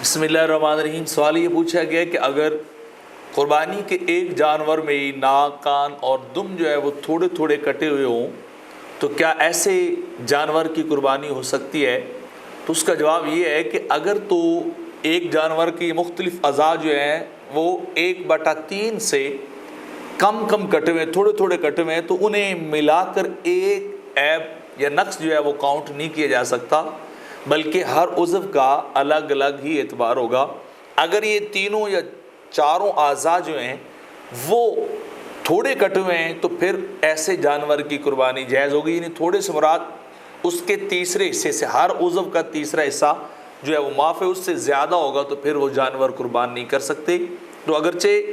بسم اللہ الرحمن الرحیم۔ سوال یہ پوچھا گیا کہ اگر قربانی کے ایک جانور میں ناک، کان اور دم جو ہے وہ تھوڑے تھوڑے کٹے ہوئے ہوں تو کیا ایسے جانور کی قربانی ہو سکتی ہے؟ تو اس کا جواب یہ ہے کہ اگر تو ایک جانور کی مختلف اعضاء جو ہیں وہ 1/3 سے کم کٹے ہوئے، تھوڑے تھوڑے کٹے ہوئے ہیں، تو انہیں ملا کر ایک عیب یا نقص جو ہے وہ کاؤنٹ نہیں کیا جا سکتا، بلکہ ہر عضو کا الگ الگ ہی اعتبار ہوگا۔ اگر یہ تینوں یا چاروں اعضاء جو ہیں وہ تھوڑے کٹے ہوئے ہیں تو پھر ایسے جانور کی قربانی جائز ہوگی، یعنی تھوڑے سے مراد اس کے تیسرے حصے سے، ہر عضو کا تیسرا حصہ جو ہے وہ معاف ہے، اس سے زیادہ ہوگا تو پھر وہ جانور قربان نہیں کر سکتے۔ تو اگرچہ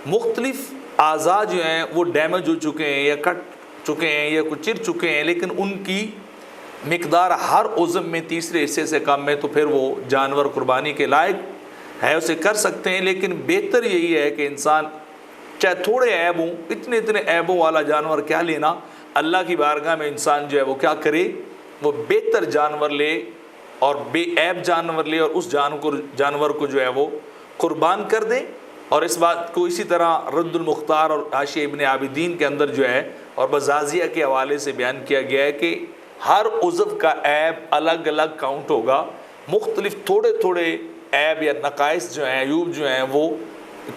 مختلف اعضاء جو ہیں وہ ڈیمیج ہو چکے ہیں یا کٹ چکے ہیں یا کچھ چر چکے ہیں، لیکن ان کی مقدار ہر عضو میں تیسرے حصے سے کم ہے، تو پھر وہ جانور قربانی کے لائق ہے، اسے کر سکتے ہیں۔ لیکن بہتر یہی ہے کہ انسان چاہے تھوڑے عیب ہوں، اتنے عیبوں والا جانور کیا لینا، اللہ کی بارگاہ میں انسان جو ہے وہ کیا کرے، وہ بہتر جانور لے اور بے عیب جانور لے اور اس جانور کو جو ہے وہ قربان کر دے۔ اور اس بات کو اسی طرح رد المختار اور حاشیہ ابن عابدین کے اندر جو ہے اور بزازیہ کے حوالے سے بیان کیا گیا ہے کہ ہر عضو کا عیب الگ الگ کاؤنٹ ہوگا، مختلف تھوڑے تھوڑے عیب یا نقائص جو ہیں، عیوب جو ہیں، وہ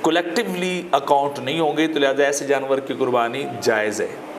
کولیکٹیولی اکاؤنٹ نہیں ہوں گے، تو لہذا ایسے جانور کی قربانی جائز ہے۔